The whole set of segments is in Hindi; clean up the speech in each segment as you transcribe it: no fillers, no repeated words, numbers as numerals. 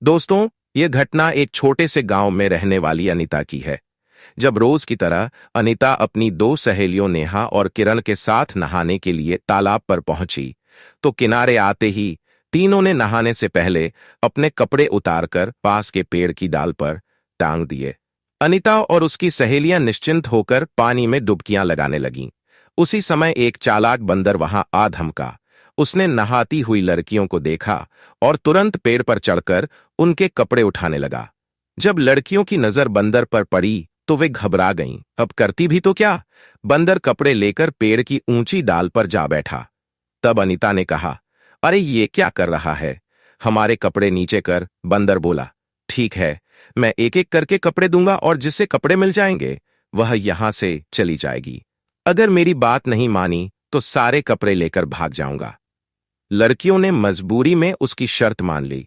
दोस्तों, ये घटना एक छोटे से गांव में रहने वाली अनीता की है। जब रोज की तरह अनीता अपनी दो सहेलियों नेहा और किरण के साथ नहाने के लिए तालाब पर पहुंची, तो किनारे आते ही तीनों ने नहाने से पहले अपने कपड़े उतारकर पास के पेड़ की डाल पर टांग दिए। अनीता और उसकी सहेलियां निश्चिंत होकर पानी में डुबकियां लगाने लगीं। उसी समय एक चालाक बंदर वहां आ धमका। उसने नहाती हुई लड़कियों को देखा और तुरंत पेड़ पर चढ़कर उनके कपड़े उठाने लगा। जब लड़कियों की नजर बंदर पर पड़ी तो वे घबरा गईं। अब करती भी तो क्या? बंदर कपड़े लेकर पेड़ की ऊंची डाल पर जा बैठा। तब अनीता ने कहा, अरे ये क्या कर रहा है? हमारे कपड़े नीचे कर। बंदर बोला, ठीक है, मैं एक एक करके कपड़े दूंगा और जिससे कपड़े मिल जाएंगे वह यहां से चली जाएगी। अगर मेरी बात नहीं मानी तो सारे कपड़े लेकर भाग जाऊंगा। लड़कियों ने मजबूरी में उसकी शर्त मान ली।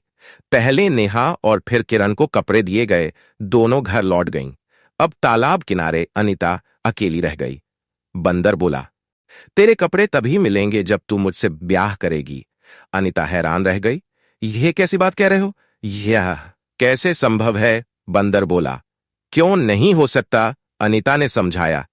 पहले नेहा और फिर किरण को कपड़े दिए गए। दोनों घर लौट गईं। अब तालाब किनारे अनीता अकेली रह गई। बंदर बोला, तेरे कपड़े तभी मिलेंगे जब तू मुझसे ब्याह करेगी। अनीता हैरान रह गई। यह कैसी बात कह रहे हो? यह कैसे संभव है? बंदर बोला। क्यों नहीं हो सकता? अनीता ने समझाया।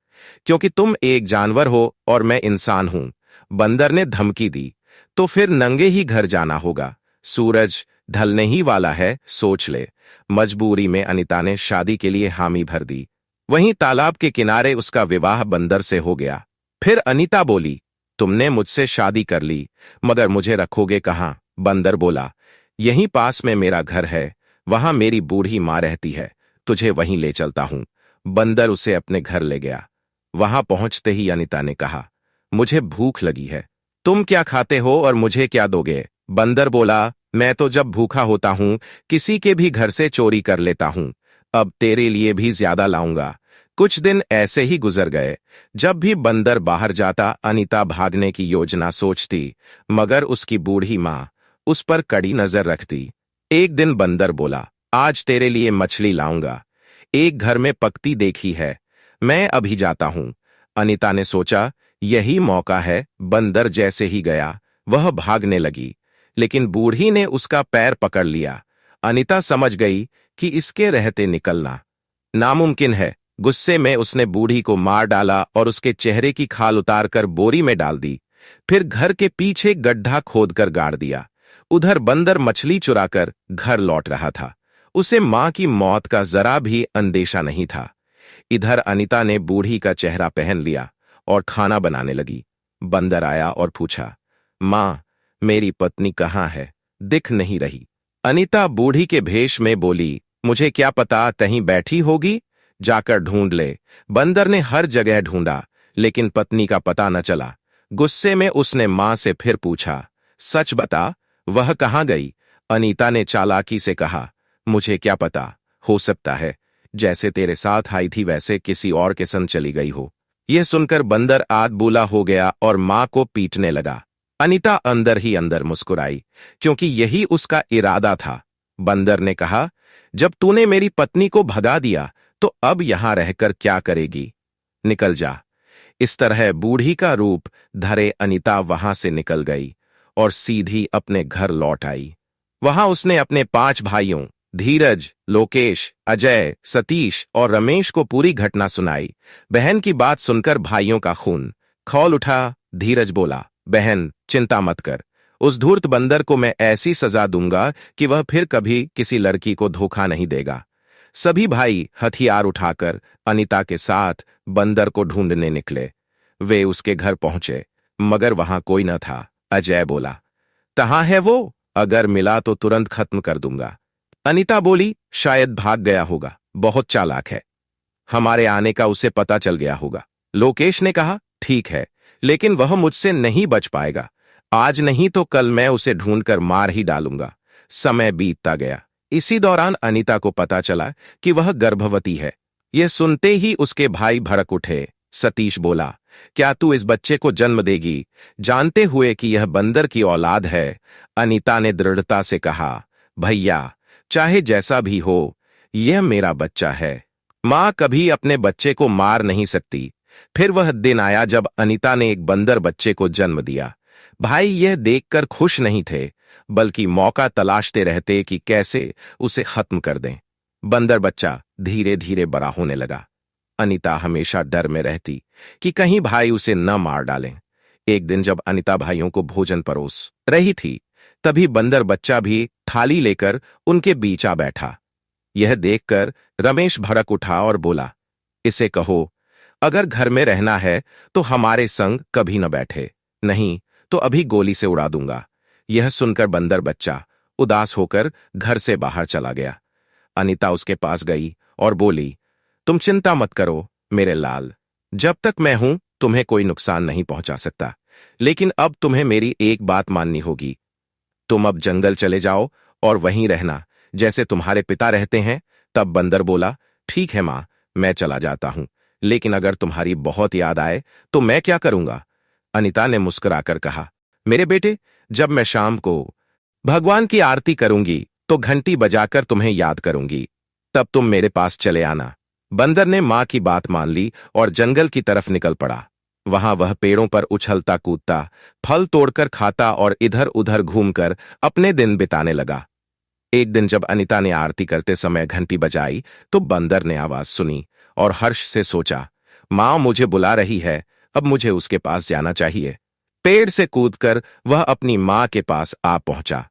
क्योंकि तुम एक जानवर हो और मैं इंसान हूं। बंदर ने धमकी दी। तो फिर नंगे ही घर जाना होगा। सूरज ढलने ही वाला है, सोच ले। मजबूरी में अनीता ने शादी के लिए हामी भर दी। वहीं तालाब के किनारे उसका विवाह बंदर से हो गया। फिर अनीता बोली, तुमने मुझसे शादी कर ली, मगर मुझे रखोगे कहां? बंदर बोला, यहीं पास में मेरा घर है, वहां मेरी बूढ़ी मां रहती है, तुझे वहीं ले चलता हूं। बंदर उसे अपने घर ले गया। वहां पहुंचते ही अनीता ने कहा, मुझे भूख लगी है, तुम क्या खाते हो और मुझे क्या दोगे? बंदर बोला, मैं तो जब भूखा होता हूं किसी के भी घर से चोरी कर लेता हूं। अब तेरे लिए भी ज्यादा लाऊंगा। कुछ दिन ऐसे ही गुजर गए। जब भी बंदर बाहर जाता अनीता भागने की योजना सोचती, मगर उसकी बूढ़ी मां उस पर कड़ी नजर रखती। एक दिन बंदर बोला, आज तेरे लिए मछली लाऊंगा, एक घर में पकती देखी है, मैं अभी जाता हूं। अनीता ने सोचा, यही मौका है। बंदर जैसे ही गया वह भागने लगी, लेकिन बूढ़ी ने उसका पैर पकड़ लिया। अनीता समझ गई कि इसके रहते निकलना नामुमकिन है। गुस्से में उसने बूढ़ी को मार डाला और उसके चेहरे की खाल उतारकर बोरी में डाल दी। फिर घर के पीछे गड्ढा खोदकर गाड़ दिया। उधर बंदर मछली चुराकर घर लौट रहा था। उसे मां की मौत का जरा भी अंदेशा नहीं था। इधर अनीता ने बूढ़ी का चेहरा पहन लिया और खाना बनाने लगी। बंदर आया और पूछा, मां, मेरी पत्नी कहाँ है? दिख नहीं रही। अनीता बूढ़ी के भेष में बोली, मुझे क्या पता, कहीं बैठी होगी, जाकर ढूंढ ले। बंदर ने हर जगह ढूंढा, लेकिन पत्नी का पता न चला। गुस्से में उसने मां से फिर पूछा, सच बता, वह कहाँ गई? अनीता ने चालाकी से कहा, मुझे क्या पता, हो सकता है जैसे तेरे साथ आई थी वैसे किसी और के संग चली गई हो। यह सुनकर बंदर आदबूला हो गया और मां को पीटने लगा। अनीता अंदर ही अंदर मुस्कुराई, क्योंकि यही उसका इरादा था। बंदर ने कहा, जब तूने मेरी पत्नी को भगा दिया तो अब यहां रहकर क्या करेगी? निकल जा। इस तरह बूढ़ी का रूप धरे अनीता वहां से निकल गई और सीधी अपने घर लौट आई। वहां उसने अपने 5 भाइयों धीरज, लोकेश, अजय, सतीश और रमेश को पूरी घटना सुनाई। बहन की बात सुनकर भाइयों का खून खौल उठा। धीरज बोला, बहन चिंता मत कर, उस धूर्त बंदर को मैं ऐसी सजा दूंगा कि वह फिर कभी किसी लड़की को धोखा नहीं देगा। सभी भाई हथियार उठाकर अनीता के साथ बंदर को ढूंढने निकले। वे उसके घर पहुंचे, मगर वहां कोई न था। अजय बोला, कहाँ है वो? अगर मिला तो तुरंत खत्म कर दूंगा। अनीता बोली, शायद भाग गया होगा, बहुत चालाक है, हमारे आने का उसे पता चल गया होगा। लोकेश ने कहा, ठीक है, लेकिन वह मुझसे नहीं बच पाएगा। आज नहीं तो कल मैं उसे ढूंढकर मार ही डालूंगा। समय बीतता गया। इसी दौरान अनीता को पता चला कि वह गर्भवती है। यह सुनते ही उसके भाई भड़क उठे। सतीश बोला, क्या तू इस बच्चे को जन्म देगी, जानते हुए कि यह बंदर की औलाद है? अनीता ने दृढ़ता से कहा, भैया, चाहे जैसा भी हो, यह मेरा बच्चा है। मां कभी अपने बच्चे को मार नहीं सकती। फिर वह दिन आया जब अनीता ने एक बंदर बच्चे को जन्म दिया। भाई यह देखकर खुश नहीं थे, बल्कि मौका तलाशते रहते कि कैसे उसे खत्म कर दें। बंदर बच्चा धीरे धीरे बड़ा होने लगा। अनीता हमेशा डर में रहती कि कहीं भाई उसे न मार डालें। एक दिन जब अनीता भाइयों को भोजन परोस रही थी, तभी बंदर बच्चा भी थाली लेकर उनके बीच आ बैठा। यह देखकर रमेश भड़क उठा और बोला, इसे कहो, अगर घर में रहना है तो हमारे संग कभी न बैठे, नहीं तो अभी गोली से उड़ा दूंगा। यह सुनकर बंदर बच्चा उदास होकर घर से बाहर चला गया। अनीता उसके पास गई और बोली, तुम चिंता मत करो मेरे लाल, जब तक मैं हूं तुम्हें कोई नुकसान नहीं पहुंचा सकता। लेकिन अब तुम्हें मेरी एक बात माननी होगी। तुम अब जंगल चले जाओ और वहीं रहना जैसे तुम्हारे पिता रहते हैं। तब बंदर बोला, ठीक है मां, मैं चला जाता हूं, लेकिन अगर तुम्हारी बहुत याद आए तो मैं क्या करूंगा? अनीता ने मुस्कुराकर कहा, मेरे बेटे, जब मैं शाम को भगवान की आरती करूंगी तो घंटी बजाकर तुम्हें याद करूंगी, तब तुम मेरे पास चले आना। बंदर ने मां की बात मान ली और जंगल की तरफ निकल पड़ा। वहां वह पेड़ों पर उछलता कूदता, फल तोड़कर खाता और इधर उधर घूमकर अपने दिन बिताने लगा। एक दिन जब अनीता ने आरती करते समय घंटी बजाई तो बंदर ने आवाज सुनी और हर्ष से सोचा, मां मुझे बुला रही है, अब मुझे उसके पास जाना चाहिए। पेड़ से कूदकर वह अपनी मां के पास आ पहुंचा।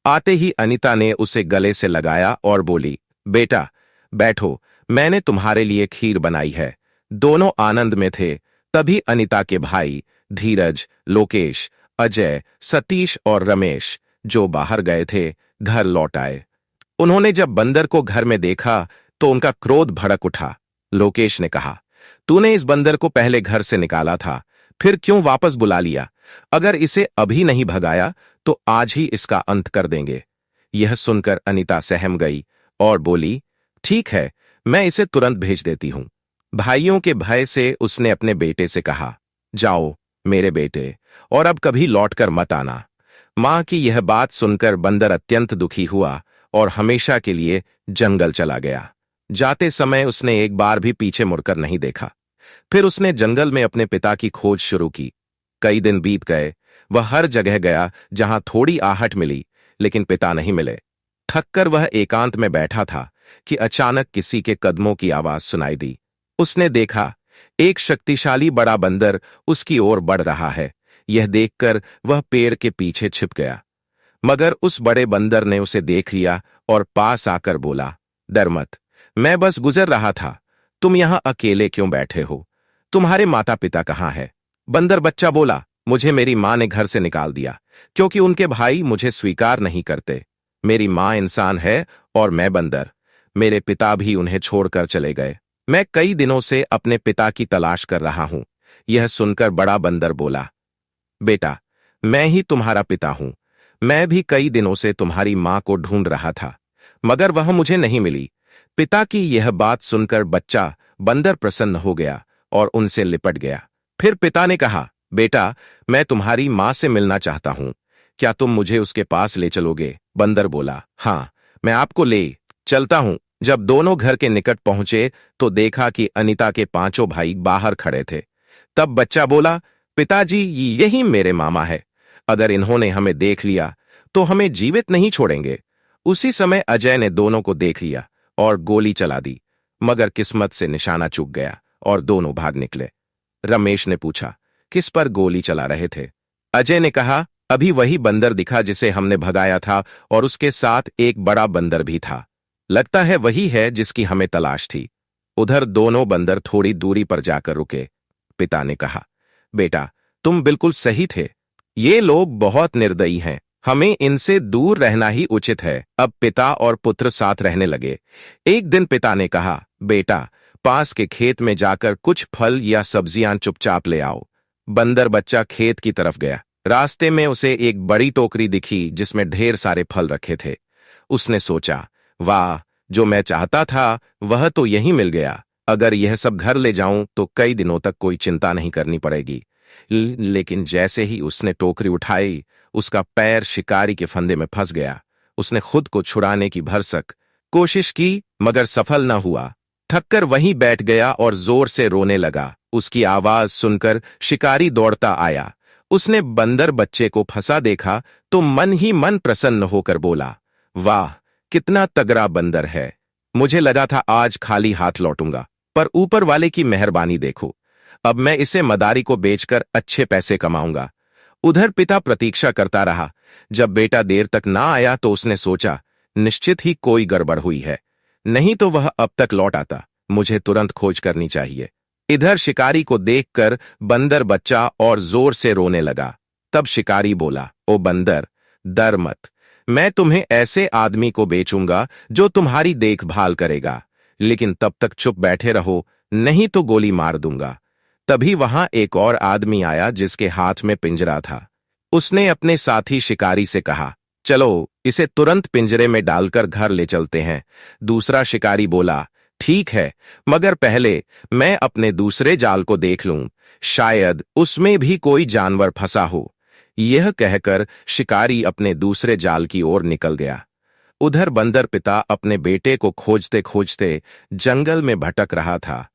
आते ही अनीता ने उसे गले से लगाया और बोली, बेटा बैठो, मैंने तुम्हारे लिए खीर बनाई है। दोनों आनंद में थे। तभी अनीता के भाई धीरज, लोकेश, अजय, सतीश और रमेश, जो बाहर गए थे, घर लौट आए। उन्होंने जब बंदर को घर में देखा तो उनका क्रोध भड़क उठा। लोकेश ने कहा, तूने इस बंदर को पहले घर से निकाला था, फिर क्यों वापस बुला लिया? अगर इसे अभी नहीं भगाया तो आज ही इसका अंत कर देंगे। यह सुनकर अनीता सहम गई और बोली, ठीक है, मैं इसे तुरंत भेज देती हूं। भाइयों के भय से उसने अपने बेटे से कहा, जाओ मेरे बेटे, और अब कभी लौटकर मत आना। मां की यह बात सुनकर बंदर अत्यंत दुखी हुआ और हमेशा के लिए जंगल चला गया। जाते समय उसने एक बार भी पीछे मुड़कर नहीं देखा। फिर उसने जंगल में अपने पिता की खोज शुरू की। कई दिन बीत गए, वह हर जगह गया जहां थोड़ी आहट मिली, लेकिन पिता नहीं मिले। थककर वह एकांत में बैठा था कि अचानक किसी के कदमों की आवाज सुनाई दी। उसने देखा, एक शक्तिशाली बड़ा बंदर उसकी ओर बढ़ रहा है। यह देखकर वह पेड़ के पीछे छिप गया, मगर उस बड़े बंदर ने उसे देख लिया और पास आकर बोला, डर मत, मैं बस गुजर रहा था। तुम यहां अकेले क्यों बैठे हो? तुम्हारे माता पिता कहाँ हैं? बंदर बच्चा बोला, मुझे मेरी मां ने घर से निकाल दिया क्योंकि उनके भाई मुझे स्वीकार नहीं करते। मेरी मां इंसान है और मैं बंदर। मेरे पिता भी उन्हें छोड़कर चले गए। मैं कई दिनों से अपने पिता की तलाश कर रहा हूं। यह सुनकर बड़ा बंदर बोला, बेटा, मैं ही तुम्हारा पिता हूं। मैं भी कई दिनों से तुम्हारी मां को ढूंढ रहा था, मगर वह मुझे नहीं मिली। पिता की यह बात सुनकर बच्चा बंदर प्रसन्न हो गया और उनसे लिपट गया। फिर पिता ने कहा, बेटा, मैं तुम्हारी मां से मिलना चाहता हूं, क्या तुम मुझे उसके पास ले चलोगे? बंदर बोला, हाँ, मैं आपको ले चलता हूं। जब दोनों घर के निकट पहुंचे तो देखा कि अनीता के पांचों भाई बाहर खड़े थे। तब बच्चा बोला, पिताजी, यही मेरे मामा है। अगर इन्होंने हमें देख लिया तो हमें जीवित नहीं छोड़ेंगे। उसी समय अजय ने दोनों को देख लिया और गोली चला दी, मगर किस्मत से निशाना चूक गया और दोनों भाग निकले। रमेश ने पूछा, किस पर गोली चला रहे थे? अजय ने कहा, अभी वही बंदर दिखा जिसे हमने भगाया था और उसके साथ एक बड़ा बंदर भी था। लगता है वही है जिसकी हमें तलाश थी। उधर दोनों बंदर थोड़ी दूरी पर जाकर रुके। पिता ने कहा, बेटा, तुम बिल्कुल सही थे। ये लोग बहुत निर्दयी हैं। हमें इनसे दूर रहना ही उचित है। अब पिता और पुत्र साथ रहने लगे। एक दिन पिता ने कहा, बेटा, पास के खेत में जाकर कुछ फल या सब्जियां चुपचाप ले आओ। बंदर बच्चा खेत की तरफ गया। रास्ते में उसे एक बड़ी टोकरी दिखी जिसमें ढेर सारे फल रखे थे। उसने सोचा, वाह, जो मैं चाहता था वह तो यहीं मिल गया। अगर यह सब घर ले जाऊं तो कई दिनों तक कोई चिंता नहीं करनी पड़ेगी। लेकिन जैसे ही उसने टोकरी उठाई, उसका पैर शिकारी के फंदे में फंस गया। उसने खुद को छुड़ाने की भरसक कोशिश की, मगर सफल न हुआ। थककर वहीं बैठ गया और जोर से रोने लगा। उसकी आवाज सुनकर शिकारी दौड़ता आया उसने बंदर बच्चे को फंसा देखा तो मन ही मन प्रसन्न होकर बोला, वाह, कितना तगड़ा बंदर है। मुझे लगा था आज खाली हाथ लौटूंगा, पर ऊपर वाले की मेहरबानी देखो, अब मैं इसे मदारी को बेचकर अच्छे पैसे कमाऊंगा। उधर पिता प्रतीक्षा करता रहा। जब बेटा देर तक ना आया तो उसने सोचा, निश्चित ही कोई गड़बड़ हुई है, नहीं तो वह अब तक लौट आता। मुझे तुरंत खोज करनी चाहिए। इधर शिकारी को देखकर बंदर बच्चा और जोर से रोने लगा। तब शिकारी बोला, ओ बंदर, डर मत, मैं तुम्हें ऐसे आदमी को बेचूंगा जो तुम्हारी देखभाल करेगा, लेकिन तब तक चुप बैठे रहो, नहीं तो गोली मार दूंगा। तभी वहां एक और आदमी आया जिसके हाथ में पिंजरा था। उसने अपने साथी शिकारी से कहा, चलो इसे तुरंत पिंजरे में डालकर घर ले चलते हैं। दूसरा शिकारी बोला, ठीक है, मगर पहले मैं अपने दूसरे जाल को देख लूं, शायद उसमें भी कोई जानवर फंसा हो। यह कहकर शिकारी अपने दूसरे जाल की ओर निकल गया। उधर बंदर पिता अपने बेटे को खोजते खोजते जंगल में भटक रहा था।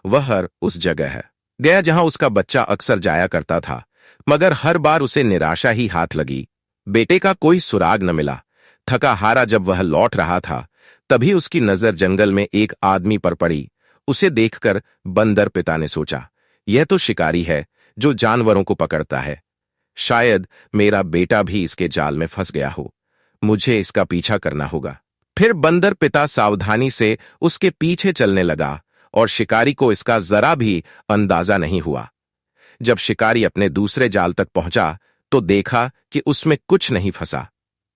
वह उस जगह गया जहां उसका बच्चा अक्सर जाया करता था, मगर हर बार उसे निराशा ही हाथ लगी। बेटे का कोई सुराग न मिला। थका हारा जब वह लौट रहा था, तभी उसकी नजर जंगल में एक आदमी पर पड़ी। उसे देखकर बंदर पिता ने सोचा, यह तो शिकारी है जो जानवरों को पकड़ता है। शायद मेरा बेटा भी इसके जाल में फंस गया हो। मुझे इसका पीछा करना होगा। फिर बंदर पिता सावधानी से उसके पीछे चलने लगा और शिकारी को इसका जरा भी अंदाजा नहीं हुआ। जब शिकारी अपने दूसरे जाल तक पहुंचा तो देखा कि उसमें कुछ नहीं फंसा।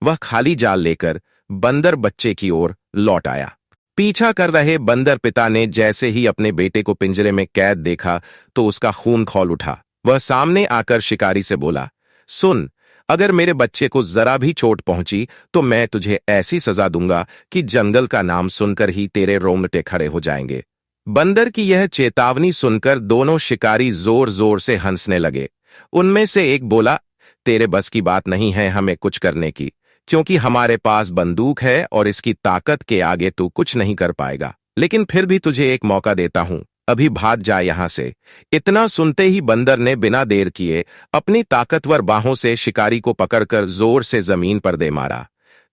वह खाली जाल लेकर बंदर बच्चे की ओर लौट आया। पीछा कर रहे बंदर पिता ने जैसे ही अपने बेटे को पिंजरे में कैद देखा तो उसका खून खौल उठा। वह सामने आकर शिकारी से बोला, सुन, अगर मेरे बच्चे को जरा भी चोट पहुंची तो मैं तुझे ऐसी सजा दूंगा कि जंगल का नाम सुनकर ही तेरे रोंगटे खड़े हो जाएंगे। बंदर की यह चेतावनी सुनकर दोनों शिकारी जोर जोर से हंसने लगे। उनमें से एक बोला, तेरे बस की बात नहीं है हमें कुछ करने की, क्योंकि हमारे पास बंदूक है और इसकी ताकत के आगे तू कुछ नहीं कर पाएगा। लेकिन फिर भी तुझे एक मौका देता हूं, अभी भाग जा यहां से। इतना सुनते ही बंदर ने बिना देर किए अपनी ताकतवर बाहों से शिकारी को पकड़कर जोर से जमीन पर दे मारा।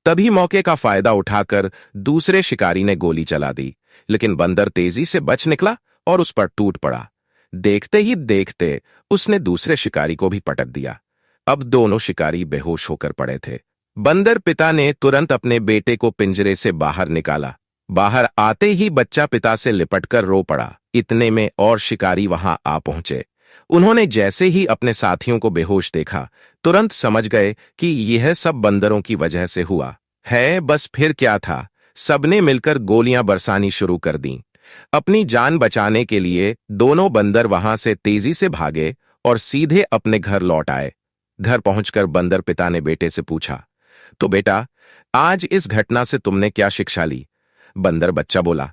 तभी मौके का फायदा उठाकर दूसरे शिकारी ने गोली चला दी, लेकिन बंदर तेजी से बच निकला और उस पर टूट पड़ा। देखते ही देखते उसने दूसरे शिकारी को भी पटक दिया। अब दोनों शिकारी बेहोश होकर पड़े थे। बंदर पिता ने तुरंत अपने बेटे को पिंजरे से बाहर निकाला। बाहर आते ही बच्चा पिता से लिपटकर रो पड़ा। इतने में और शिकारी वहां आ पहुंचे। उन्होंने जैसे ही अपने साथियों को बेहोश देखा, तुरंत समझ गए कि यह सब बंदरों की वजह से हुआ है। बस फिर क्या था, सबने मिलकर गोलियां बरसानी शुरू कर दी। अपनी जान बचाने के लिए दोनों बंदर वहां से तेजी से भागे और सीधे अपने घर लौट आए। घर पहुंचकर बंदर पिता ने बेटे से पूछा, तो बेटा, आज इस घटना से तुमने क्या शिक्षा ली? बंदर बच्चा बोला,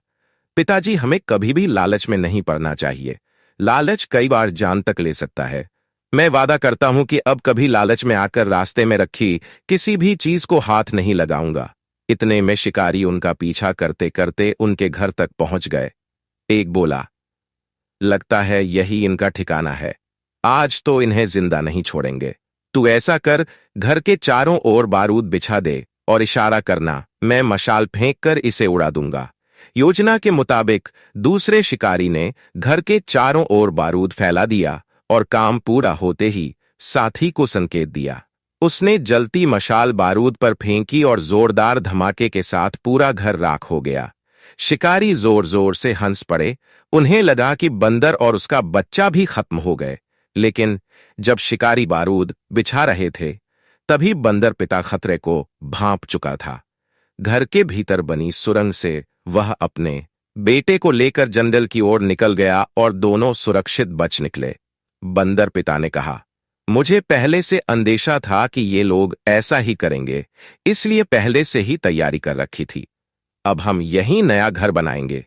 पिताजी, हमें कभी भी लालच में नहीं पड़ना चाहिए। लालच कई बार जान तक ले सकता है। मैं वादा करता हूं कि अब कभी लालच में आकर रास्ते में रखी किसी भी चीज को हाथ नहीं लगाऊंगा। इतने में शिकारी उनका पीछा करते करते उनके घर तक पहुंच गए। एक बोला, लगता है यही इनका ठिकाना है, आज तो इन्हें जिंदा नहीं छोड़ेंगे। तू ऐसा कर, घर के चारों ओर बारूद बिछा दे और इशारा करना, मैं मशाल फेंककर इसे उड़ा दूंगा। योजना के मुताबिक दूसरे शिकारी ने घर के चारों ओर बारूद फैला दिया और काम पूरा होते ही साथी को संकेत दिया। उसने जलती मशाल बारूद पर फेंकी और जोरदार धमाके के साथ पूरा घर राख हो गया। शिकारी जोर जोर से हंस पड़े। उन्हें लगा कि बंदर और उसका बच्चा भी खत्म हो गए। लेकिन जब शिकारी बारूद बिछा रहे थे, तभी बंदर पिता खतरे को भांप चुका था। घर के भीतर बनी सुरंग से वह अपने बेटे को लेकर जंगल की ओर निकल गया और दोनों सुरक्षित बच निकले। बंदर पिता ने कहा, मुझे पहले से अंदेशा था कि ये लोग ऐसा ही करेंगे, इसलिए पहले से ही तैयारी कर रखी थी। अब हम यहीं नया घर बनाएंगे।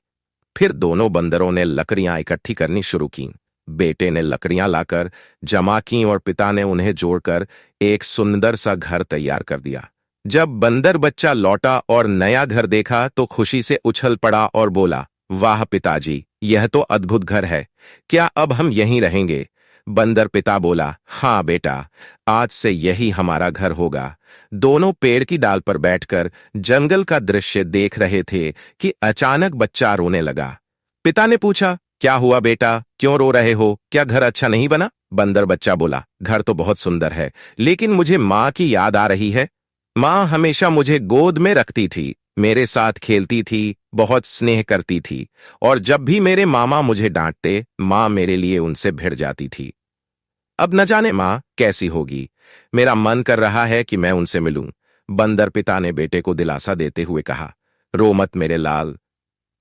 फिर दोनों बंदरों ने लकड़ियां इकट्ठी करनी शुरू की। बेटे ने लकड़ियां लाकर जमा की और पिता ने उन्हें जोड़कर एक सुंदर सा घर तैयार कर दिया। जब बंदर बच्चा लौटा और नया घर देखा तो खुशी से उछल पड़ा और बोला, वाह पिताजी, यह तो अद्भुत घर है। क्या अब हम यहीं रहेंगे? बंदर पिता बोला, हाँ बेटा, आज से यही हमारा घर होगा। दोनों पेड़ की डाल पर बैठकर जंगल का दृश्य देख रहे थे कि अचानक बच्चा रोने लगा। पिता ने पूछा, क्या हुआ बेटा, क्यों रो रहे हो, क्या घर अच्छा नहीं बना? बंदर बच्चा बोला, घर तो बहुत सुंदर है, लेकिन मुझे माँ की याद आ रही है। माँ हमेशा मुझे गोद में रखती थी, मेरे साथ खेलती थी, बहुत स्नेह करती थी, और जब भी मेरे मामा मुझे डांटते, माँ मेरे लिए उनसे भिड़ जाती थी। अब न जाने माँ कैसी होगी। मेरा मन कर रहा है कि मैं उनसे मिलूं। बंदर पिता ने बेटे को दिलासा देते हुए कहा, रो मत मेरे लाल,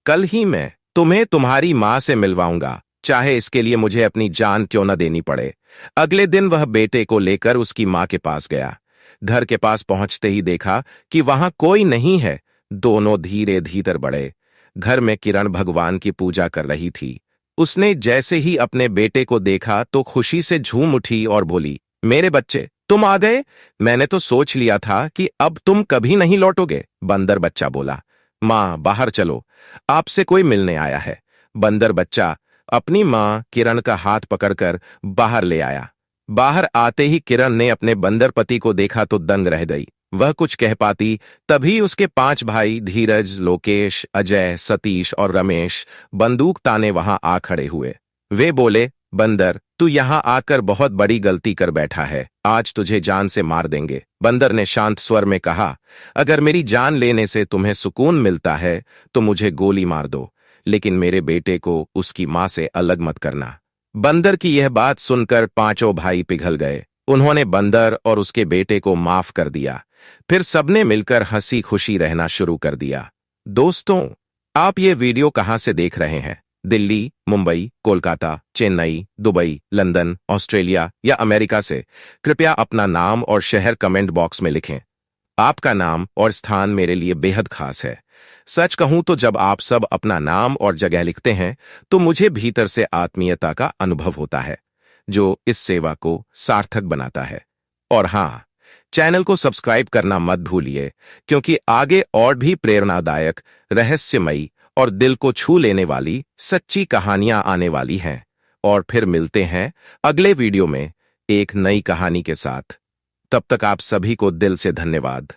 कल ही मैं तुम्हें तुम्हारी माँ से मिलवाऊंगा, चाहे इसके लिए मुझे अपनी जान क्यों न देनी पड़े। अगले दिन वह बेटे को लेकर उसकी माँ के पास गया। घर के पास पहुंचते ही देखा कि वहां कोई नहीं है। दोनों धीरे धीरे बढ़े। घर में किरण भगवान की पूजा कर रही थी। उसने जैसे ही अपने बेटे को देखा तो खुशी से झूम उठी और बोली, मेरे बच्चे, तुम आ गए। मैंने तो सोच लिया था कि अब तुम कभी नहीं लौटोगे। बंदर बच्चा बोला, माँ बाहर चलो, आपसे कोई मिलने आया है। बंदर बच्चा अपनी माँ किरण का हाथ पकड़कर बाहर ले आया। बाहर आते ही किरण ने अपने बंदर पति को देखा तो दंग रह गई। वह कुछ कह पाती तभी उसके 5 भाई धीरज, लोकेश, अजय, सतीश और रमेश बंदूक ताने वहां आ खड़े हुए। वे बोले, बंदर, तू यहां आकर बहुत बड़ी गलती कर बैठा है, आज तुझे जान से मार देंगे। बंदर ने शांत स्वर में कहा, अगर मेरी जान लेने से तुम्हें सुकून मिलता है तो मुझे गोली मार दो, लेकिन मेरे बेटे को उसकी मां से अलग मत करना। बंदर की यह बात सुनकर 5 भाई पिघल गए। उन्होंने बंदर और उसके बेटे को माफ कर दिया। फिर सबने मिलकर हंसी खुशी रहना शुरू कर दिया। दोस्तों, आप ये वीडियो कहां से देख रहे हैं? Delhi, Mumbai, Kolkata, Chennai, Dubai, London, Australia या अमेरिका से? कृपया अपना नाम और शहर कमेंट बॉक्स में लिखें। आपका नाम और स्थान मेरे लिए बेहद खास है। सच कहूं तो जब आप सब अपना नाम और जगह लिखते हैं तो मुझे भीतर से आत्मीयता का अनुभव होता है, जो इस सेवा को सार्थक बनाता है। और हाँ, चैनल को सब्सक्राइब करना मत भूलिए, क्योंकि आगे और भी प्रेरणादायक, रहस्यमयी और दिल को छू लेने वाली सच्ची कहानियां आने वाली हैं। और फिर मिलते हैं अगले वीडियो में एक नई कहानी के साथ। तब तक आप सभी को दिल से धन्यवाद।